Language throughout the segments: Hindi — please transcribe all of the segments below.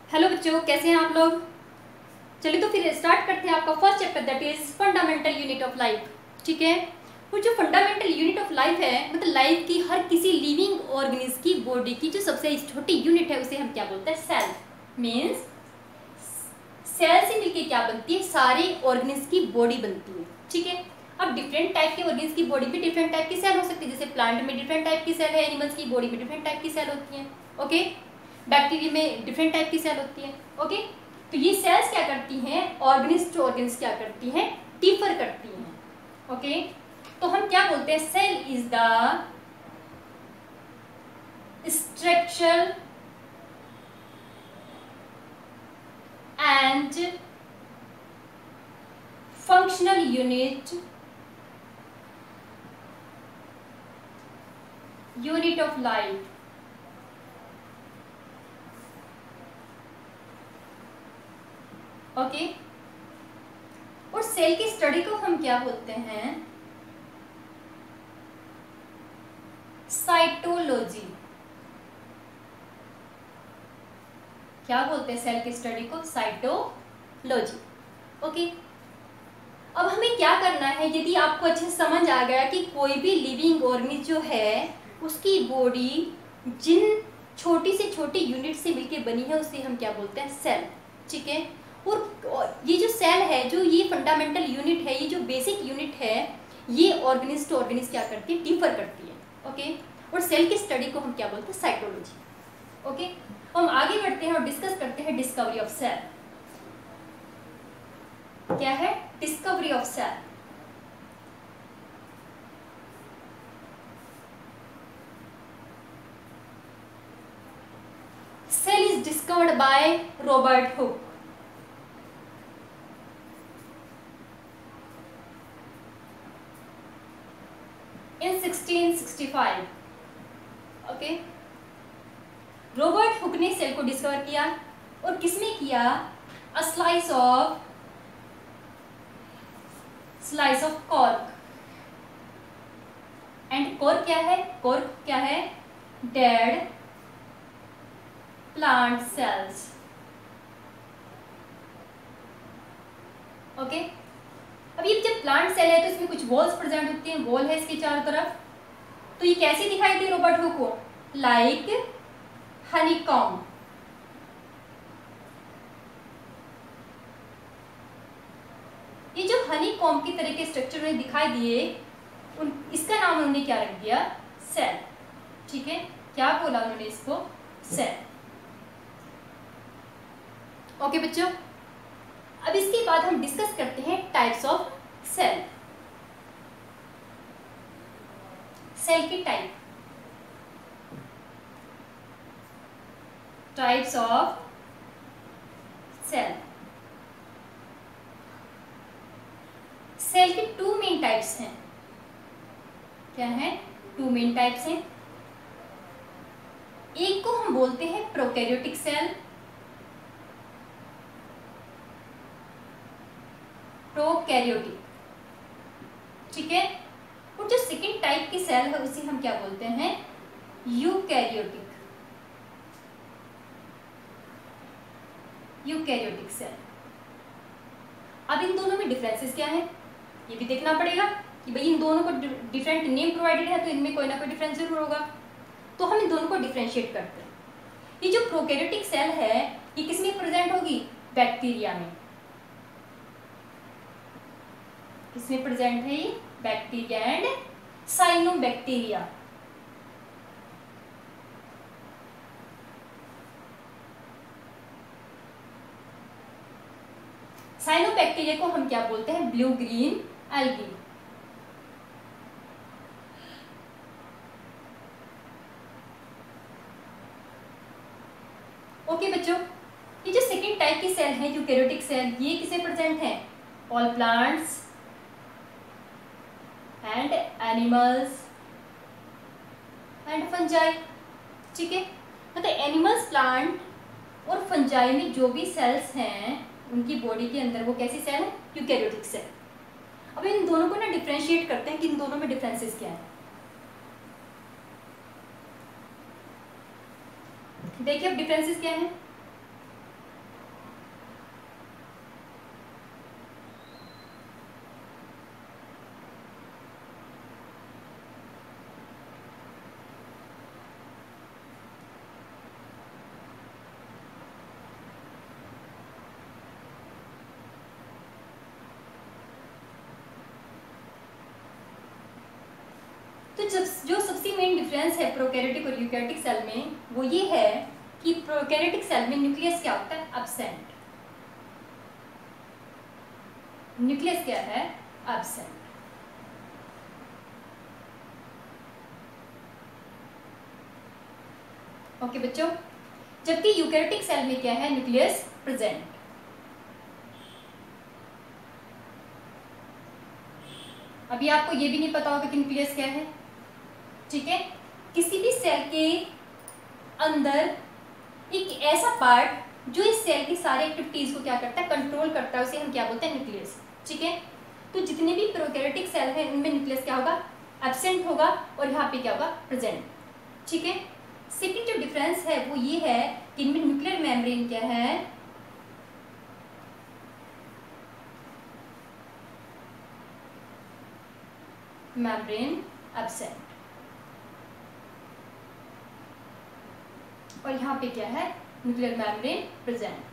हेलो बच्चों, कैसे हैं आप लोग। चलिए तो फिर स्टार्ट करते हैं आपका first chapter, that is fundamental unit of life. ठीक है। वो जो फंडामेंटल यूनिट ऑफ लाइफ है, मतलब लाइफ की हर किसी लिविंग ऑर्गेनिज्म की बॉडी की जो सबसे छोटी यूनिट है उसे हम क्या बोलते हैं, सेल। मीन्स सेल से मिलके क्या बनती है, सारे ऑर्गेनिज्म की बॉडी बनती है। ठीक है। अब डिफरेंट टाइप के ऑर्गेनिज्म की बॉडी में डिफरेंट टाइप की सेल हो सकती है, जैसे प्लांट में डिफरेंट टाइप की सेल है, एनिमल्स की बॉडी में डिफरेंट टाइप की सेल होती है। ओके। बैक्टीरिया में डिफरेंट टाइप की सेल होती है। ओके। तो ये सेल्स क्या करती हैं, ऑर्गेनिज्म टू ऑर्गेनिज्म क्या करती हैं, डिफर करती हैं। ओके। तो हम क्या बोलते हैं, cell is the structure and functional unit of life। Okay. और सेल की स्टडी को हम क्या बोलते हैं, साइटोलॉजी। क्या बोलते हैं सेल की स्टडी को, साइटोलॉजी। ओके। अब हमें क्या करना है, यदि आपको अच्छे से समझ आ गया कि कोई भी लिविंग ऑर्गेनिज्म जो है उसकी बॉडी जिन छोटी से छोटी यूनिट से मिलके बनी है उसे हम क्या बोलते हैं, सेल। ठीक है। और ये जो सेल है, जो ये फंडामेंटल यूनिट है, ये जो बेसिक यूनिट है, ये ऑर्गेनिज्म टू ऑर्गेनिज्म क्या करती है, डिफर करती है। ओके। और सेल की स्टडी को हम क्या बोलते हैं, साइटोलॉजी। ओके। हम आगे बढ़ते हैं और डिस्कस करते हैं डिस्कवरी ऑफ सेल। क्या है, discovery of cell. Cell is discovered by Robert Hooke. in 1665। Okay. Robert Hooke ने सेल को डिस्कवर किया, और किसने किया, a slice of cork. And cork क्या है, कॉर्क क्या है, डेड प्लांट सेल्स। ओके। अब ये जब प्लांट सेल है तो इसमें कुछ वॉल्स प्रेजेंट होती हैं, वॉल है इसके चारों तरफ। तो ये कैसे दिखाई दी रॉबर्ट हुक को, लाइक हनीकॉम्ब। ये जो हनीकॉम्ब की तरह के स्ट्रक्चर में दिखाई दिए, इसका नाम उन्होंने क्या रख दिया, सेल। ठीक है। क्या बोला उन्होंने इसको, सेल। ओके बच्चों, अब इसके बाद हम डिस्कस करते हैं टाइप्स ऑफ सेल। सेल की टाइप्स ऑफ सेल। सेल के टू मेन टाइप्स हैं। क्या है, टू मेन टाइप्स हैं। एक को हम बोलते हैं प्रोकैरियोटिक सेल, प्रोकैरियोटिक। ठीक है। और जो सेकेंड टाइप की सेल है उसे हम क्या बोलते हैं, यूकैरियोटिक। Eukaryotic cell. अब इन दोनों में डिफरेंसेस क्या है, ये भी देखना पड़ेगा कि भाई इन दोनों को डिफरेंट नेम प्रोवाइडेड है तो इनमें कोई ना कोई डिफरेंस जरूर होगा। तो हम इन दोनों को डिफरेंशिएट करते हैं। ये जो प्रोकैरियोटिक सेल है ये किसमें प्रेजेंट होगी, बैक्टीरिया में। किसमें प्रेजेंट है ये, बैक्टीरिया एंड साइनोबैक्टीरिया। साइनोबैक्टीरिया को हम क्या बोलते हैं, ब्लू ग्रीन एल्गी। ओके बच्चों, ये जो सेकेंड टाइप की सेल है यूकैरियोटिक सेल, ये किसे प्रेजेंट है, all plants and animals and fungi. ठीक है। मतलब एनिमल्स, प्लांट और फंजाई में जो भी सेल्स हैं उनकी बॉडी के अंदर वो कैसी सेल है, यूकैरियोटिक सेल। अब इन दोनों को ना डिफरेंशिएट करते हैं कि इन दोनों में डिफरेंसेस क्या है। देखिए अब डिफरेंसेस क्या है। जो सबसे मेन डिफरेंस है प्रोकैरियोटिक और यूकैरियोटिक सेल में वो ये है कि प्रोकैरियोटिक सेल में न्यूक्लियस क्या होता है? एब्सेंट। न्यूक्लियस क्या है? एब्सेंट। ओके बच्चों, जबकि यूकैरियोटिक सेल में क्या है? Nucleus present. अभी आपको ये भी नहीं पता होगा कि न्यूक्लियस क्या है, ठीक है। किसी भी सेल के अंदर एक ऐसा पार्ट जो इस सेल की सारी एक्टिविटीज को क्या करता है? कंट्रोल करता है, उसे हम क्या बोलते हैं? न्यूक्लियस, ठीक है। तो जितने भी प्रोकैरियोटिक सेल हैं उनमें न्यूक्लियस क्या होगा? एब्सेंट होगा, और यहाँ पे क्या होगा? प्रेजेंट, ठीक है। सेकेंड जो डिफरेंस है वो ये है कि इनमें न्यूक्लियर मेम्ब्रेन क्या है? मेम्ब्रेन एब्सेंट, और यहाँ पे क्या है? Nuclear membrane present.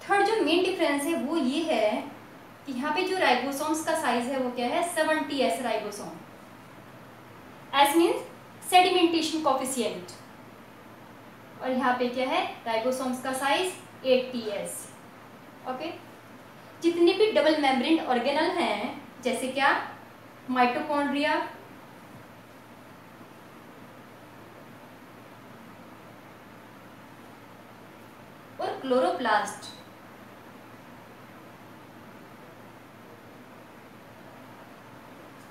थर्ड जो मेन डिफरेंस है वो ये है कि यहाँ पे जो राइबोसोम्स का साइज है वो क्या है? 70s ribosome. S means sedimentation coefficient, और यहाँ पे क्या है? राइबोसोम्स का साइज 80s। ओके, जितने भी डबल मेम्ब्रेन ऑर्गेनल हैं जैसे क्या? माइटोकॉन्ड्रिया, और क्लोरोप्लास्ट,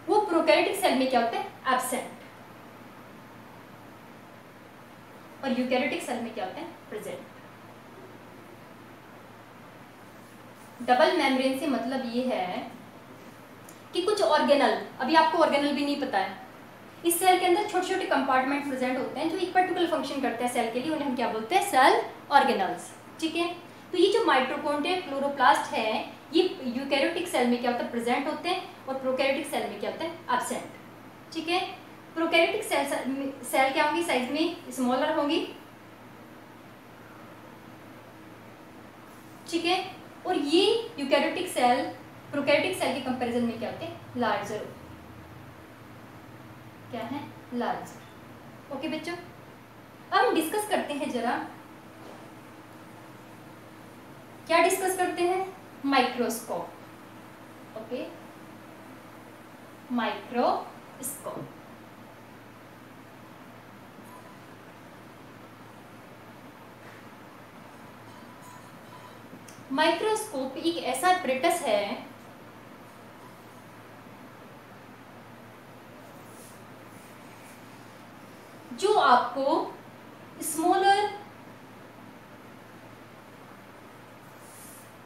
वो प्रोकैरियोटिक सेल में क्या होते हैं? एब्सेंट, और यूकैरियोटिक सेल में क्या होते हैं? प्रेजेंट। डबल मेम्ब्रेन से मतलब ये है कि कुछ ऑर्गेनल, अभी आपको ऑर्गेनल भी नहीं पता है, इस सेल के अंदर छोटे छोटे कंपार्टमेंट प्रेजेंट होते हैं जो एक पर्टिकुलर फंक्शन करते हैं सेल के लिए, उन्हें हम क्या बोलते हैं? सेल ऑर्गेनल्स, ठीक है। तो ये जो माइटोकॉन्ड्रिया, क्लोरोप्लास्ट है, ये यूकैरियोटिक सेल में क्या होता है? प्रेजेंट होते हैं, और प्रोकैरियोटिक सेल में क्या होता है? एब्सेंट, ठीक है। प्रोकैरियोटिक सेल क्या होंगी? साइज में स्मॉलर होंगी, ठीक है, और ये यूकैरियोटिक सेल प्रोकैरियोटिक सेल के कंपैरिजन में क्या होते हैं? लार्जर, क्या है? लार्जर। ओके बच्चों, अब हम डिस्कस करते हैं जरा, क्या डिस्कस करते हैं? माइक्रोस्कोप। Okay, microscope. माइक्रोस्कोप एक ऐसा apparatus है जो आपको स्मॉलर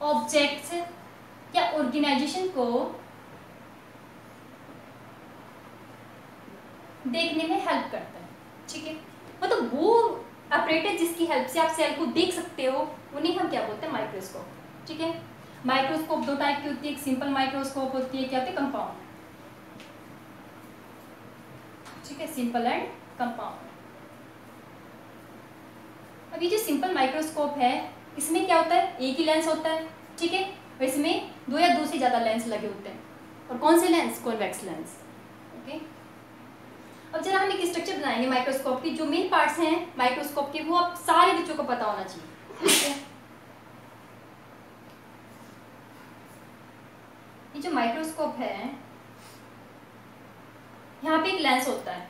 ऑब्जेक्ट्स या ऑर्गेनाइजेशन को देखने में हेल्प करता है, ठीक है। मतलब वो अपरेटस जिसकी हेल्प से आप सेल को देख सकते हो उन्हें हम क्या बोलते हैं? माइक्रोस्कोप, ठीक है। माइक्रोस्कोप दो टाइप की होती है, एक सिंपल माइक्रोस्कोप होती है, क्या होती है? कंपाउंड, ठीक है, सिंपल एंड कंपाउंड। अब ये जो सिंपल माइक्रोस्कोप है इसमें क्या होता है? एक ही लेंस होता है, ठीक है, और इसमें दो या दो से ज्यादा लेंस लगे होते हैं, और कौन से लेंस? Convex lens, okay. अब जरा हम एक स्ट्रक्चर बनाएंगे माइक्रोस्कोप की, जो मेन पार्ट्स हैं माइक्रोस्कोप के वो आप सारे बच्चों को पता होना चाहिए, ठीक है। ये जो माइक्रोस्कोप है यहाँ पे एक लेंस होता है,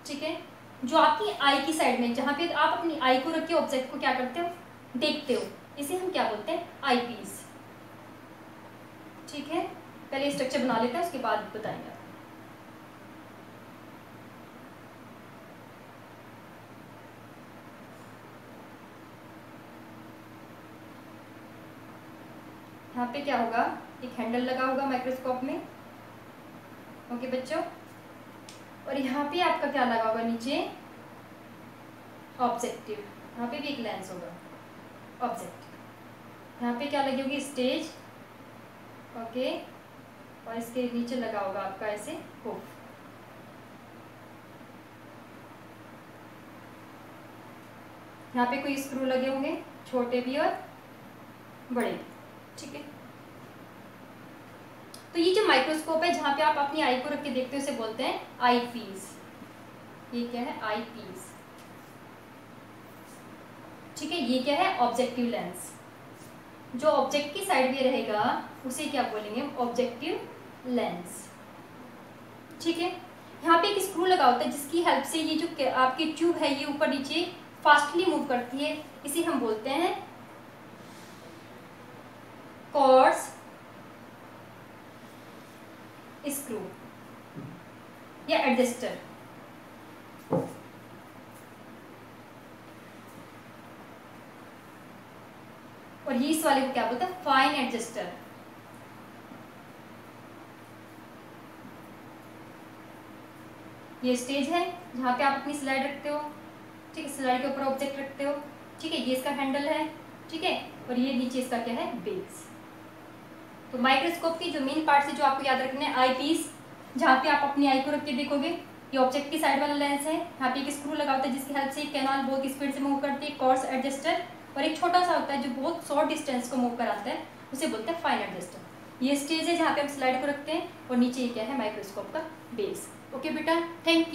ठीक है, जो आपकी आई की साइड में, जहाँ पे आप अपनी आई को रख के ऑब्जेक्ट को क्या करते हो? देखते हो, इसे हम क्या बोलते हैं? आई पीस, ठीक है। पहले स्ट्रक्चर बना लेते हैं उसके बाद बताएंगे। यहाँ पे क्या होगा? एक हैंडल लगा होगा माइक्रोस्कोप में, ओके बच्चों, और यहाँ पे आपका क्या लगा होगा? नीचे ऑब्जेक्टिव, यहाँ पे भी एक लेंस होगा, ऑब्जेक्टिव। यहाँ पे क्या लगी होगी? स्टेज, ओके, और इसके नीचे लगा होगा आपका ऐसे हुक। यहाँ पे कोई स्क्रू लगे होंगे, छोटे भी और बड़े भी, ठीक है। तो ये जो माइक्रोस्कोप है जहाँ पे आप अपनी आई को रख के देखते हो उसे बोलते हैं आई पीस। ये क्या है? आई पीस, ठीक है। ये क्या है? Objective lens. जो ऑब्जेक्ट की साइड में रहेगा उसे क्या बोलेंगे? ऑब्जेक्टिव लेंस, ठीक है। यहाँ पे एक स्क्रू लगा होता है जिसकी हेल्प से ये जो आपकी ट्यूब है ये ऊपर नीचे फास्टली मूव करती है। इसे हम बोलते हैं कॉर्ड्स स्क्रू या एडजस्टर। और ये इस वाले को क्या बोलते हैं? Fine adjuster. ये स्टेज है जहाँ पे आप अपनी स्लाइड रखते हो, ठीक है। स्लाइड के ऊपर ऑब्जेक्ट रखते हो, ठीक है। ये इसका हैंडल है, ठीक है। और ये नीचे इसका क्या है? बेस। तो माइक्रोस्कोप की जो मेन पार्ट है जो आपको याद रखना है, आई पीस, जहाँ पे आप अपनी आई को रख के देखोगे। ये ऑब्जेक्ट की साइड वाला लेंस है, यहाँ पे एक स्क्रू लगा होता है जिसकी हेल्प से कैनल बहुत स्पीड से मूव करती है, कॉर्ड्स एडजस्टर। और एक छोटा सा होता है जो बहुत शॉर्ट डिस्टेंस को मूव कराता है, उसे बोलते हैं फाइन एडजस्टर। ये स्टेज है जहाँ पे हम स्लाइड को रखते हैं और नीचे ये क्या है? माइक्रोस्कोप का बेस। ओके बेटा, थैंक यू।